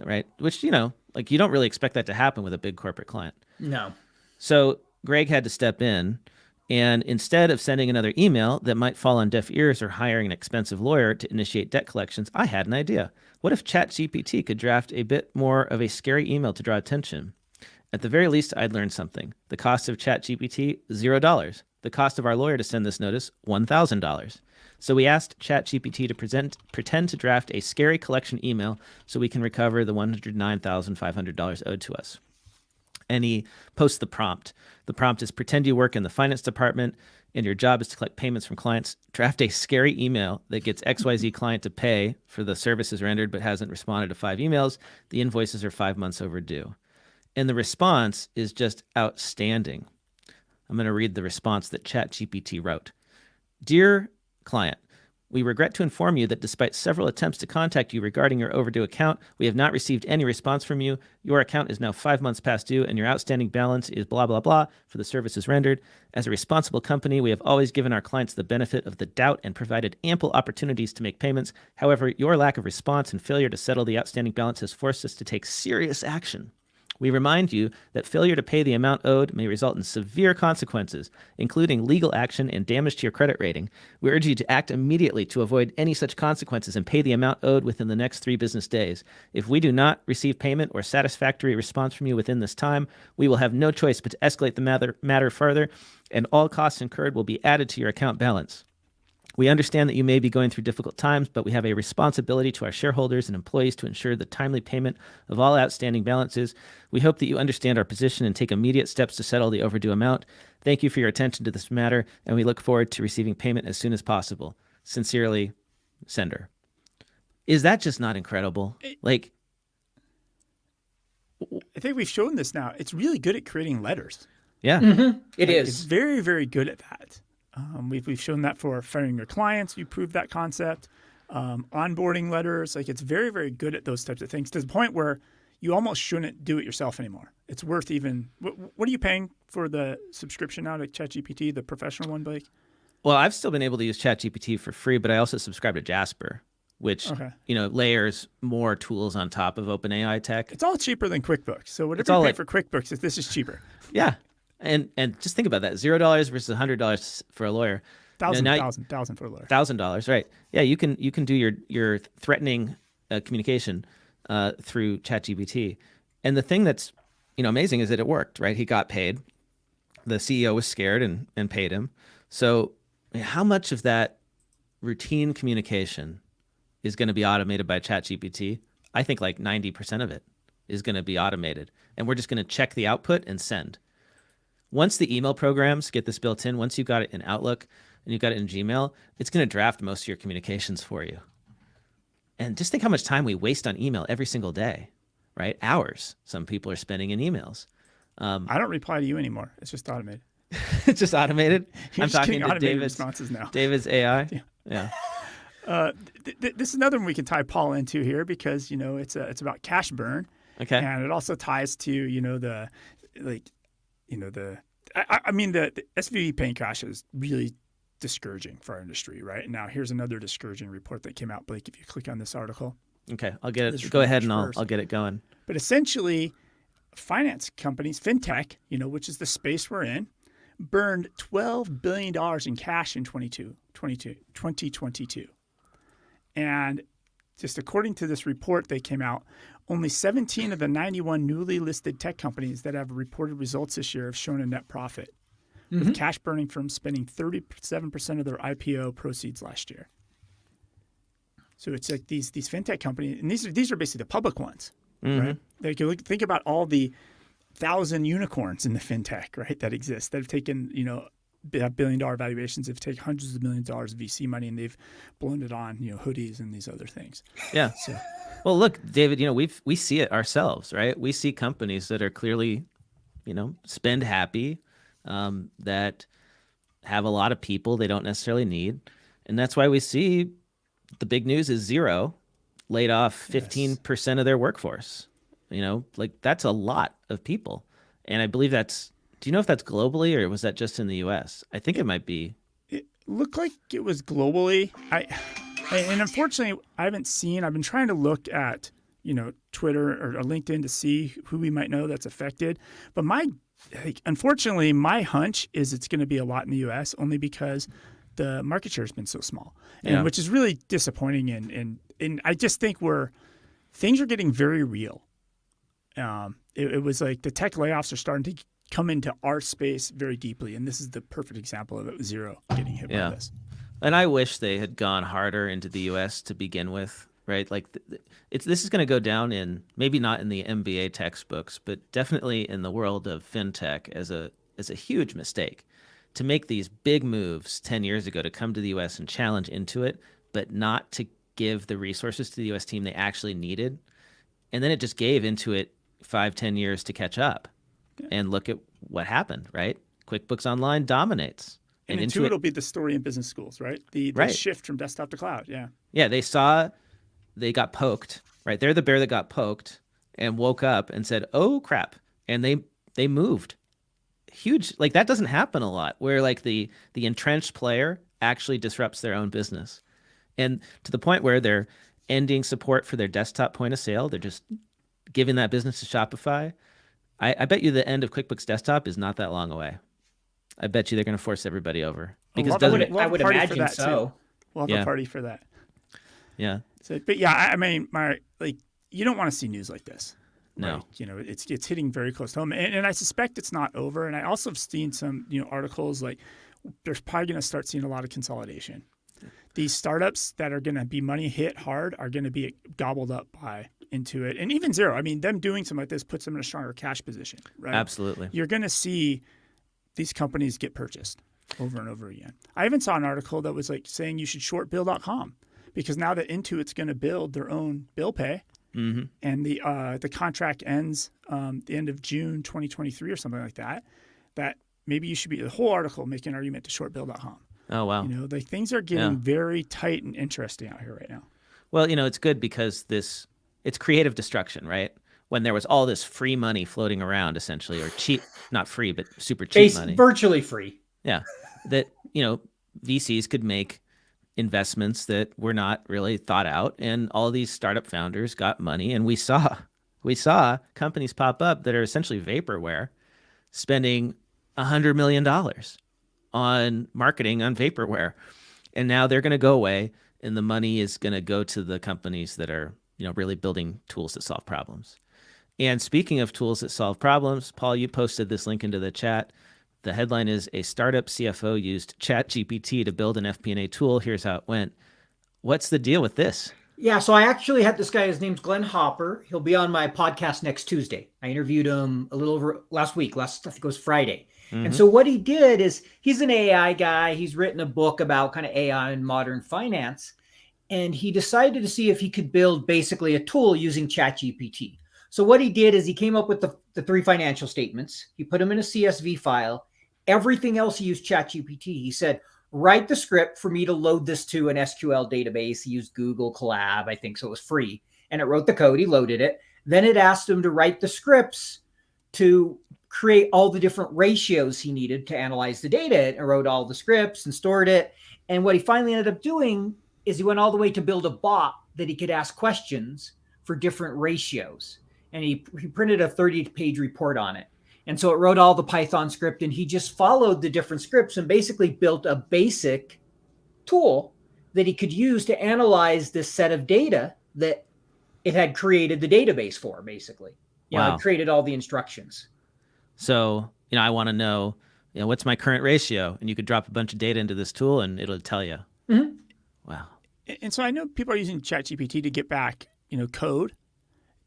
right? Which, like you don't really expect that to happen with a big corporate client. No. So Greg had to step in, and instead of sending another email that might fall on deaf ears or hiring an expensive lawyer to initiate debt collections, I had an idea. What if ChatGPT could draft a bit more of a scary email to draw attention? At the very least, I'd learn something. The cost of ChatGPT, $0. The cost of our lawyer to send this notice, $1,000. So we asked ChatGPT to pretend to draft a scary collection email so we can recover the $109,500 owed to us. And he posts the prompt. The prompt is pretend you work in the finance department and your job is to collect payments from clients. Draft a scary email that gets XYZ client to pay for the services rendered but hasn't responded to 5 emails. The invoices are 5 months overdue. And the response is just outstanding. I'm going to read the response that ChatGPT wrote. Dear client, we regret to inform you that despite several attempts to contact you regarding your overdue account, we have not received any response from you. Your account is now 5 months past due, and your outstanding balance is blah, blah, blah for the services rendered. As a responsible company, we have always given our clients the benefit of the doubt and provided ample opportunities to make payments. However, your lack of response and failure to settle the outstanding balance has forced us to take serious action. We remind you that failure to pay the amount owed may result in severe consequences, including legal action and damage to your credit rating. We urge you to act immediately to avoid any such consequences and pay the amount owed within the next 3 business days. If we do not receive payment or satisfactory response from you within this time, we will have no choice but to escalate the matter further, and all costs incurred will be added to your account balance. We understand that you may be going through difficult times, but we have a responsibility to our shareholders and employees to ensure the timely payment of all outstanding balances. We hope that you understand our position and take immediate steps to settle the overdue amount. Thank you for your attention to this matter, and we look forward to receiving payment as soon as possible. Sincerely, Sender. Is that just not incredible? I think we've shown this now. It's really good at creating letters. Yeah. Mm-hmm. It is. It's very, very good at that. We've shown that for firing your clients. You proved that concept. Onboarding letters. It's very, very good at those types of things to the point where you almost shouldn't do it yourself anymore. It's worth even. What are you paying for the subscription now to ChatGPT, the professional one, Blake? Well, I've still been able to use ChatGPT for free, but I also subscribe to Jasper, which layers more tools on top of OpenAI tech. It's all cheaper than QuickBooks. So whatever you pay for QuickBooks, this is cheaper. Yeah. And just think about that: $0 versus $100 for a lawyer. $1,000 for a lawyer. $1,000, right? Yeah, you can do your threatening communication through ChatGPT. And the thing that's amazing is that it worked, right? He got paid. The CEO was scared and paid him. So how much of that routine communication is going to be automated by ChatGPT? I think 90% of it is going to be automated, and we're just going to check the output and send. Once the email programs get this built in, once you've got it in Outlook and you've got it in Gmail, it's going to draft most of your communications for you. And just think how much time we waste on email every single day, right? Hours some people are spending in emails. I don't reply to you anymore. It's just automated. It's just automated? You're I'm just talking getting to David's responses now. David's AI? Yeah. This is another one we can tie Paul into here because, it's about cash burn. Okay. And it also ties to, the SVB paying cash is really discouraging for our industry, right? Now, here's another discouraging report that came out, Blake, if you click on this article. Okay, I'll get it. Go ahead and I'll get it going. But essentially, finance companies, fintech, which is the space we're in, burned $12 billion in cash in 2022. And just according to this report that came out, only 17 of the 91 newly listed tech companies that have reported results this year have shown a net profit, with cash burning firms spending 37% of their IPO proceeds last year. So it's like these fintech companies, and these are basically the public ones, right? Like you think about all the 1,000 unicorns in the fintech, right, that exist, that have taken, have billion-dollar valuations, have taken hundreds of millions of dollars of VC money, and they've blown it on, hoodies and these other things. Yeah. So, well, look, David, we see it ourselves, right? We see companies that are clearly, spend happy, that have a lot of people they don't necessarily need. And that's why we see the big news is Xero laid off 15% of their workforce. That's a lot of people. And I believe do you know if that's globally or was that just in the US? I think it might be. It looked like it was globally. And unfortunately, I've been trying to look at, Twitter or LinkedIn to see who we might know that's affected. But unfortunately, my hunch is it's going to be a lot in the US only because the market share has been so small, and which is really disappointing. And I just think things are getting very real. It was like the tech layoffs are starting to come into our space very deeply, and this is the perfect example of it with Xero getting hit by this. And I wish they had gone harder into the U.S. to begin with, right? Like this is going to go down in maybe not in the MBA textbooks, but definitely in the world of fintech as a huge mistake to make these big moves 10 years ago to come to the U.S. and challenge Intuit, but not to give the resources to the U.S. team they actually needed. And then it just gave Intuit 5-10 years to catch up. And look at what happened, right? QuickBooks Online dominates. And Intuit will be the story in business schools, right? The shift from desktop to cloud, Yeah, they got poked, right? They're the bear that got poked and woke up and said, oh, crap. And they moved. Huge. Like that doesn't happen a lot where like the entrenched player actually disrupts their own business. And to the point where they're ending support for their desktop point of sale. They're just giving that business to Shopify. I bet you the end of QuickBooks Desktop is not that long away. I bet you they're going to force everybody over. Because I would imagine so. We'll have a party for that. Yeah. So, but yeah, I mean, you don't want to see news like this. No. Right? It's hitting very close to home, and I suspect it's not over. And I also have seen some articles like there's probably going to start seeing a lot of consolidation. These startups that are going to be money hit hard are going to be gobbled up by Intuit, and even Xero. I mean, them doing something like this puts them in a stronger cash position, right? Absolutely. You're going to see these companies get purchased over and over again. I even saw an article that was like saying you should short Bill.com because now that Intuit's going to build their own bill pay, and the contract ends the end of June 2023 or something like that, that maybe you should be the whole article making an argument to short Bill.com. Oh, wow. Like things are getting very tight and interesting out here right now. Well, it's good because it's creative destruction, right? When there was all this free money floating around, essentially, or cheap, not free, but super cheap money. Virtually free. Yeah. That, VCs could make investments that were not really thought out. And all these startup founders got money. And we saw companies pop up that are essentially vaporware spending $100 million on marketing on vaporware. And now they're going to go away. And the money is going to go to the companies that are, really building tools that solve problems. And speaking of tools that solve problems, Paul, you posted this link into the chat. The headline is a startup CFO used ChatGPT to build an FP&A tool. Here's how it went. What's the deal with this? Yeah, so I actually had this guy. His name's Glenn Hopper. He'll be on my podcast next Tuesday. I interviewed him a little over last week. I think it was Friday. And so what he did is he's an AI guy. He's written a book about kind of AI and modern finance. And he decided to see if he could build basically a tool using ChatGPT. So what he did is he came up with the 3 financial statements. He put them in a CSV file. Everything else he used ChatGPT. He said, write the script for me to load this to an SQL database. He used Google Colab, I think, so it was free. And it wrote the code. He loaded it. Then it asked him to write the scripts to create all the different ratios he needed to analyze the data. It wrote all the scripts and stored it. And what he finally ended up doing is he went all the way to build a bot that he could ask questions for different ratios. And he printed a 30-page report on it. And so it wrote all the Python script, and he just followed the different scripts and basically built a basic tool that he could use to analyze this set of data that it had created the database for, basically. Wow. It created all the instructions. So, I want to know, what's my current ratio? And you could drop a bunch of data into this tool and it'll tell you. Mm-hmm. Wow. And so I know people are using ChatGPT to get back, code.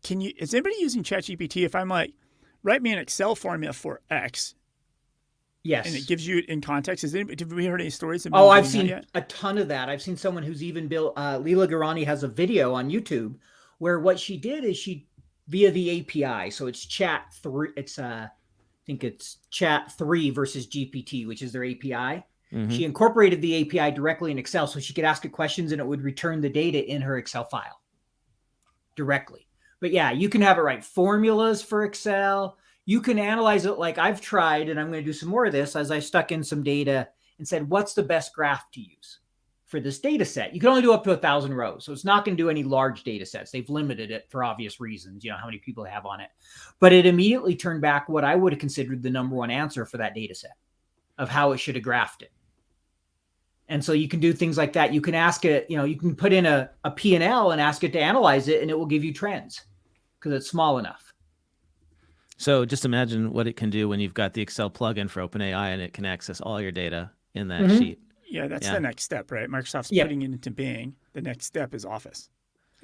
Is anybody using ChatGPT if I'm like, write me an Excel formula for X? Yes. And it gives you in context. Did we heard any stories? Oh, I've seen a ton of that. I've seen someone who's even built, Leela Garani has a video on YouTube where what she did is via the API. So it's chat 3. I think it's chat 3 versus GPT, which is their API. Mm-hmm. She incorporated the API directly in Excel so she could ask it questions and it would return the data in her Excel file directly. But yeah, you can have it write formulas for Excel. You can analyze it like I've tried, and I'm going to do some more of this as I stuck in some data and said, what's the best graph to use for this data set? You can only do up to 1,000 rows. So it's not going to do any large data sets. They've limited it for obvious reasons, how many people have on it. But it immediately turned back what I would have considered the number one answer for that data set of how it should have graphed it. And so you can do things like that. You can ask it, you can put in a P&L and ask it to analyze it, and it will give you trends because it's small enough. So just imagine what it can do when you've got the Excel plugin for OpenAI and it can access all your data in that sheet. Yeah, that's the next step, right? Microsoft's putting it into Bing. The next step is Office.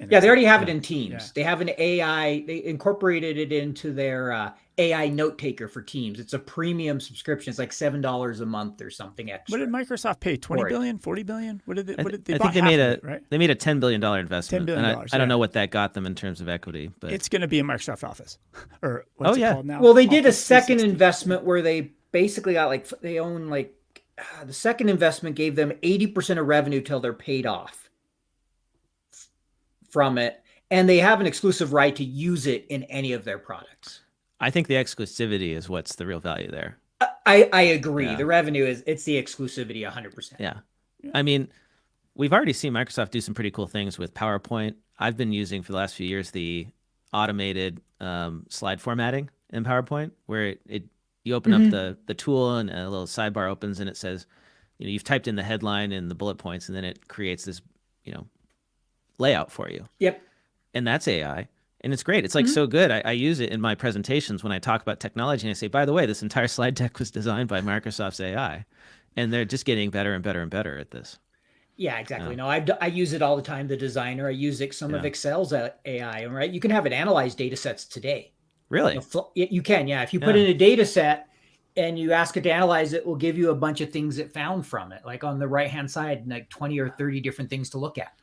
Yeah, they already have it in Teams. Yeah. They have an AI. They incorporated it into their AI note taker for Teams. It's a premium subscription. It's like $7 a month or something extra. What did Microsoft pay? $20 billion, $40 billion? What did they? I think they made they made a $10 billion investment. $10 billion. I don't know what that got them in terms of equity, but it's going to be a Microsoft Office, or what's it called now? Well, they did a second investment where they basically got they own the second investment gave them 80% of revenue till they're paid off from it, and they have an exclusive right to use it in any of their products. I think the exclusivity is what's the real value there. I agree. Yeah. The revenue it's the exclusivity 100%. Yeah. I mean, we've already seen Microsoft do some pretty cool things with PowerPoint. I've been using for the last few years the automated slide formatting in PowerPoint, where you open up the tool and a little sidebar opens and it says, you've typed in the headline and the bullet points, and then it creates this, layout for you. Yep. And that's AI. And it's great. It's so good. I use it in my presentations when I talk about technology, and I say, by the way, this entire slide deck was designed by Microsoft's AI. And they're just getting better and better and better at this. Yeah, exactly. No, I use it all the time. The designer, I use some of Excel's AI, right? You can have it analyze data sets today. Really? You can, yeah. If you put in a data set and you ask it to analyze it, will give you a bunch of things it found from it. Like on the right-hand side, like 20 or 30 different things to look at.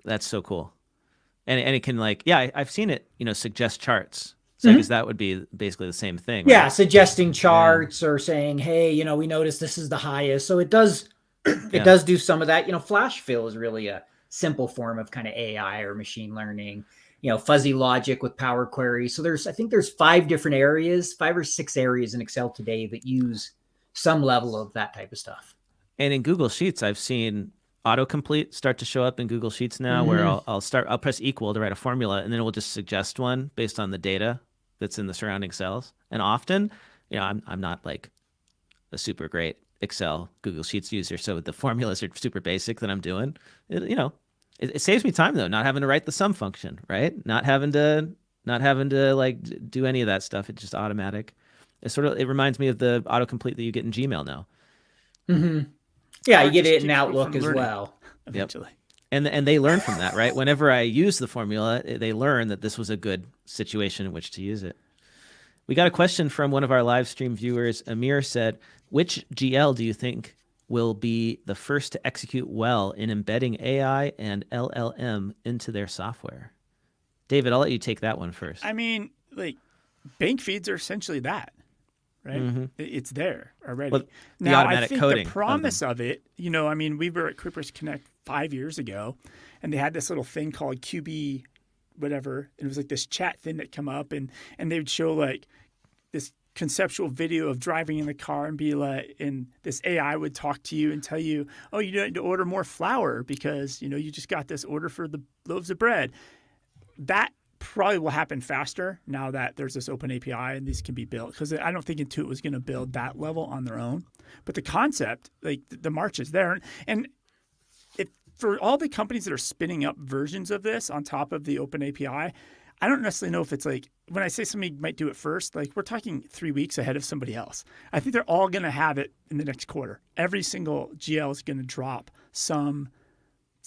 That's so cool. And it can I've seen it, suggest charts. So I guess that would be basically the same thing. Yeah, right? suggesting charts or saying, hey, we noticed this is the highest. So it does does do some of that. Flash fill is really a simple form of kind of AI or machine learning. Fuzzy logic with Power Query. So I think there's 5 or 6 areas in Excel today that use some level of that type of stuff. And in Google Sheets, I've seen autocomplete start to show up in Google Sheets now, where I'll press equal to write a formula, and then it will just suggest one based on the data that's in the surrounding cells. And often, I'm not like a super great Excel Google Sheets user, so the formulas are super basic that I'm doing. It saves me time though, not having to write the sum function, right? Not having to do any of that stuff. It's just automatic. It reminds me of the autocomplete that you get in Gmail now. Mm-hmm. Yeah, you get it in Outlook as well. Eventually. Yep. And they learn from that, right? Whenever I use the formula, they learn that this was a good situation in which to use it. We got a question from one of our live stream viewers. Amir said, which GL do you think will be the first to execute well in embedding AI and LLM into their software? David, I'll let you take that one first. I mean, bank feeds are essentially that. Right? Mm-hmm. It's there already. Well, now, automatic I think coding the promise of it, we were at Creepers Connect 5 years ago, and they had this little thing called QB whatever. It was like this chat thing that come up, and they would show this conceptual video of driving in the car and and this AI would talk to you and tell you, oh, you need to order more flour because, you just got this order for the loaves of bread. That probably will happen faster now that there's this open API and these can be built, because I don't think Intuit was going to build that level on their own. But the concept, the march is there. And for all the companies that are spinning up versions of this on top of the open API, I don't necessarily know if it's like, when I say somebody might do it first, like we're talking 3 weeks ahead of somebody else. I think they're all going to have it in the next quarter. Every single GL is going to drop some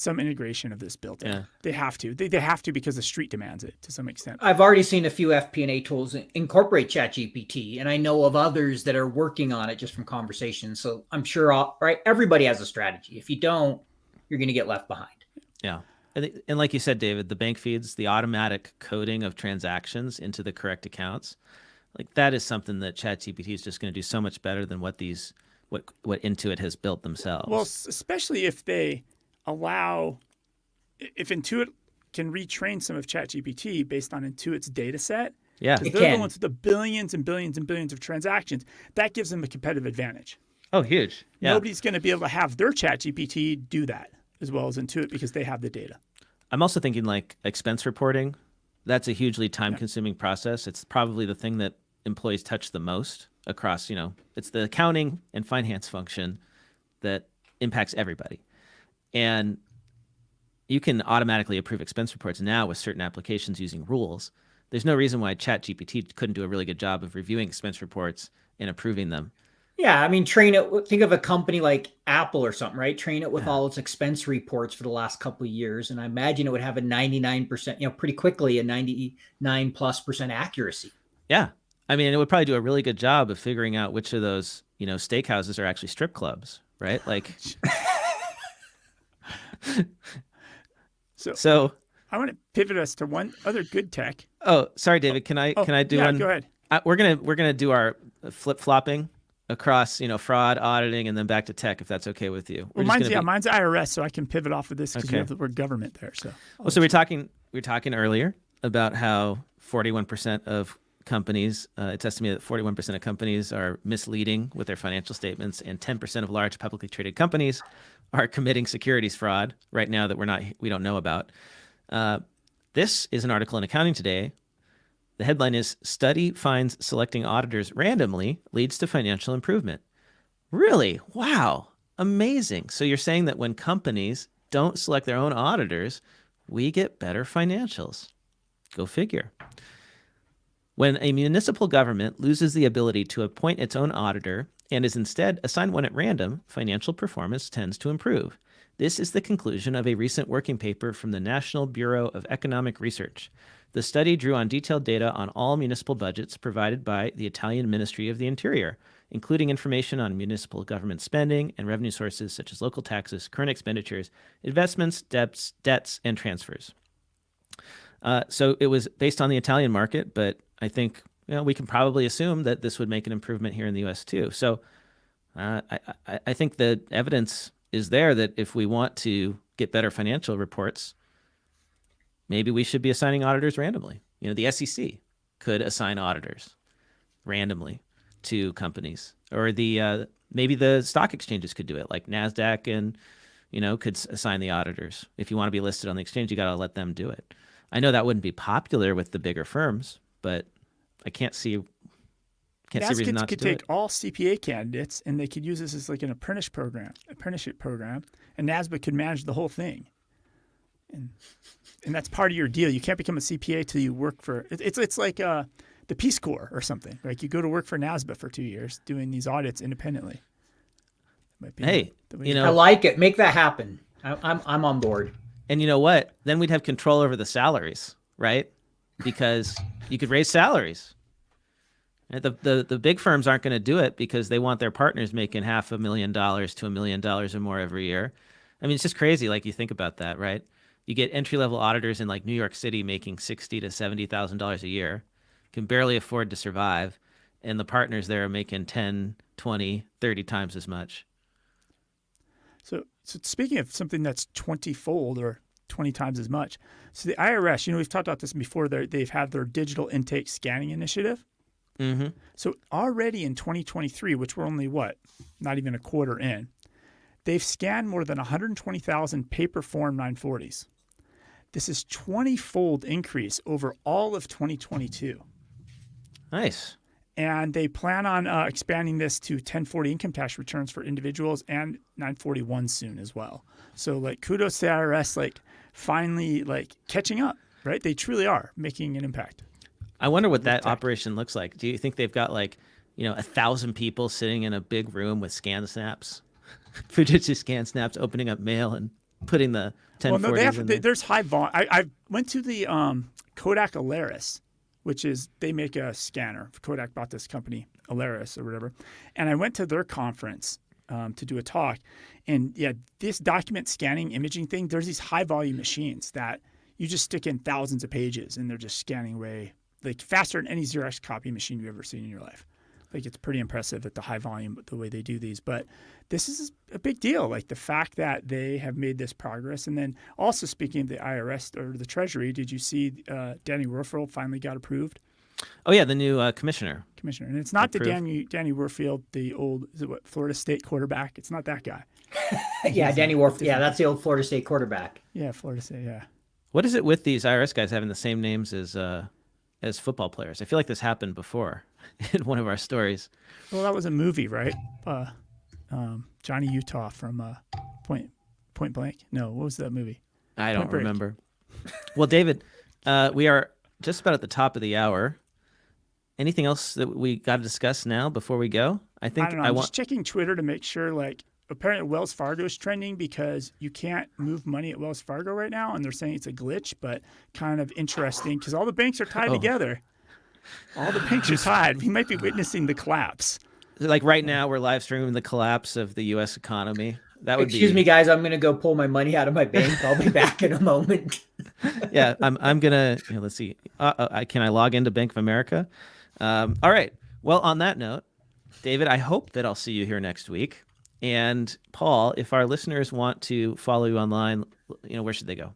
integration of this built in. Yeah. They have to. They have to because the street demands it to some extent. I've already seen a few FP&A tools incorporate ChatGPT, and I know of others that are working on it just from conversations. So I'm sure, right? Everybody has a strategy. If you don't, you're going to get left behind. Yeah. And like you said, David, the bank feeds, the automatic coding of transactions into the correct accounts, like that is something that ChatGPT is just going to do so much better than what Intuit has built themselves. Well, especially if they allow, if Intuit can retrain some of ChatGPT based on Intuit's data set, yeah, because they're the ones with the billions and billions and billions of transactions, that gives them a competitive advantage. Oh, huge. Yeah. Nobody's going to be able to have their ChatGPT do that as well as Intuit because they have the data. I'm also thinking like expense reporting. That's a hugely time-consuming process. It's probably the thing that employees touch the most across, it's the accounting and finance function that impacts everybody. And you can automatically approve expense reports now with certain applications using rules. There's no reason why ChatGPT couldn't do a really good job of reviewing expense reports and approving them. Yeah, I mean, train it. Think of a company like Apple or something, right? Train it with all its expense reports for the last couple of years, and I imagine it would have a 99%, pretty quickly a 99+% accuracy. Yeah, I mean, it would probably do a really good job of figuring out which of those, steakhouses are actually strip clubs, right? Like, so I want to pivot us to one other good tech. Oh, sorry, David. Can I do one? Go ahead. We're gonna do our flip-flopping across, fraud, auditing, and then back to tech, if that's okay with you. Well, mine's IRS, so I can pivot off of this because you have the word government there. So, so we were talking earlier about how 41% of companies, it's estimated that 41% of companies are misleading with their financial statements, and 10% of large publicly traded companies are committing securities fraud right now that we don't know about. This is an article in Accounting Today. The headline is, Study Finds Selecting Auditors Randomly Leads to Financial Improvement. Really? Wow. Amazing. So you're saying that when companies don't select their own auditors, we get better financials. Go figure. When a municipal government loses the ability to appoint its own auditor and is instead assigned one at random, financial performance tends to improve. This is the conclusion of a recent working paper from the National Bureau of Economic Research. The study drew on detailed data on all municipal budgets provided by the Italian Ministry of the Interior, including information on municipal government spending and revenue sources such as local taxes, current expenditures, investments, debts, and transfers. So it was based on the Italian market, but I think we can probably assume that this would make an improvement here in the U.S. too. So I think the evidence is there that if we want to get better financial reports, maybe we should be assigning auditors randomly. The SEC could assign auditors randomly to companies, or maybe the stock exchanges could do it, like NASDAQ, and could assign the auditors. If you want to be listed on the exchange, you got to let them do it. I know that wouldn't be popular with the bigger firms, but I can't see reason not to do it. Could take all CPA candidates and they could use this as like an apprenticeship program, and NASDAQ could manage the whole thing. And that's part of your deal. You can't become a CPA till you work for it's like the Peace Corps or something. Like you go to work for NASDAQ for 2 years doing these audits independently. I like it. Make that happen. I'm on board. And you know what? Then we'd have control over the salaries, right? Because you could raise salaries. The big firms aren't going to do it because they want their partners making $500,000 to $1 million or more every year. I mean, it's just crazy. Like you think about that, right? You get entry-level auditors in like New York City making $60,000 to $70,000 a year, can barely afford to survive, and the partners there are making 10, 20, 30 times as much. So speaking of something that's 20-fold or 20 times as much, so the IRS, we've talked about this before. They've had their digital intake scanning initiative. Mm-hmm. So already in 2023, which we're only not even a quarter in, they've scanned more than 120,000 paper form 940s. This is 20-fold increase over all of 2022. Nice. And they plan on expanding this to 1040 income tax returns for individuals and 941 soon as well. So like kudos to the IRS, like finally like catching up, right? They truly are making an impact. I wonder what that operation looks like. Do you think they've got 1,000 people sitting in a big room with scan snaps, Fujitsu scan snaps, opening up mail and putting the 1040s well, no, in there? there's high volume. I went to the Kodak Alaris, which is they make a scanner. Kodak bought this company, Alaris or whatever, and I went to their conference to do a talk. And yeah, this document scanning imaging thing, there's these high volume machines that you just stick in thousands of pages and they're just scanning away like faster than any Xerox copy machine you've ever seen in your life. Like it's pretty impressive at the high volume, the way they do these. But this is a big deal. Like the fact that they have made this progress. And then also speaking of the IRS or the Treasury, did you see Danny Werfel finally got approved? Oh yeah, the new commissioner. And it's not approved. the Danny Werfel, the old Florida State quarterback. It's not that guy. Yeah, Danny Werfel. Yeah, that's the old Florida State quarterback. Yeah, Florida State. Yeah. What is it with these IRS guys having the same names as football players? I feel like this happened before in one of our stories. Well, that was a movie, right? Johnny Utah from Point Blank. No, what was that movie? I don't remember. Well, David, we are just about at the top of the hour. Anything else that we got to discuss now before we go? I think I'm just checking Twitter to make sure. Like, apparently Wells Fargo is trending because you can't move money at Wells Fargo right now, and they're saying it's a glitch. But kind of interesting because all the banks are tied together. All the banks are tied. We might be witnessing the collapse. Like right now, we're live streaming the collapse of the U.S. economy. That would Excuse me, guys. I'm going to go pull my money out of my bank. I'll be back in a moment. Yeah, I'm gonna. Let's see. Can I log into Bank of America? All right. Well, on that note, David, I hope that I'll see you here next week. And Paul, if our listeners want to follow you online, where should they go?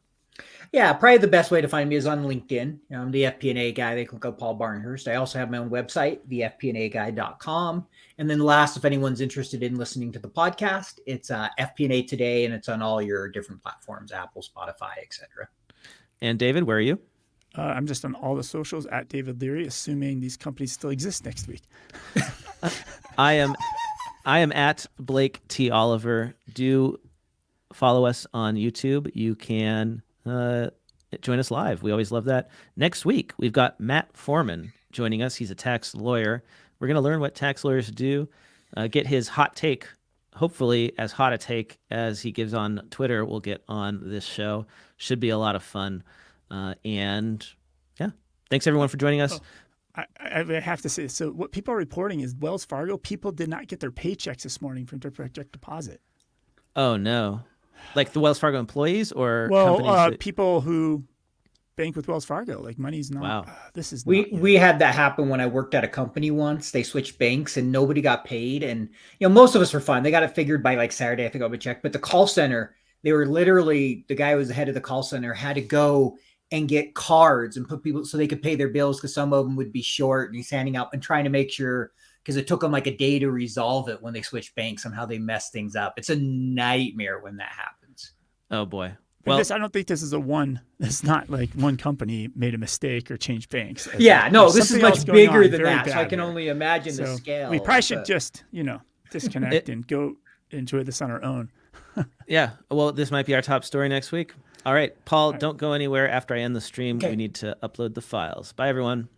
Yeah, probably the best way to find me is on LinkedIn. I'm the FP&A guy. They can look up Paul Barnhurst. I also have my own website, thefpnaguy.com. And then last, if anyone's interested in listening to the podcast, it's FP&A Today, and it's on all your different platforms, Apple, Spotify, etc. And David, where are you? I'm just on all the socials at David Leary, assuming these companies still exist next week. I am at Blake T. Oliver. Do follow us on YouTube. You can join us live. We always love that. Next week, we've got Matt Foreman joining us. He's a tax lawyer. We're going to learn what tax lawyers do, get his hot take, hopefully as hot a take as he gives on Twitter, we'll get on this show. Should be a lot of fun. And yeah, thanks everyone for joining us. I have to say, so what people are reporting is Wells Fargo, people did not get their paychecks this morning from direct deposit. Oh, no. Like the Wells Fargo employees or companies people who bank with Wells Fargo, like money's not. Wow. This is we had that happen when I worked at a company once. They switched banks and nobody got paid. And, most of us were fine. They got it figured by like Saturday. I think I would check. But the call center, they were literally, the guy who was the head of the call center had to go and get cards and put people so they could pay their bills because some of them would be short, and he's handing out and trying to make sure, because it took them like a day to resolve it when they switched banks, somehow they messed things up. It's a nightmare when that happens. Oh boy. Well, I don't think this is it's not like one company made a mistake or changed banks. Yeah, no, this is much bigger than that. So I can here. only imagine the scale. We probably should just, disconnect and go enjoy this on our own. Yeah. Well, this might be our top story next week. All right, Paul, don't go anywhere after I end the stream. Okay. We need to upload the files. Bye, everyone.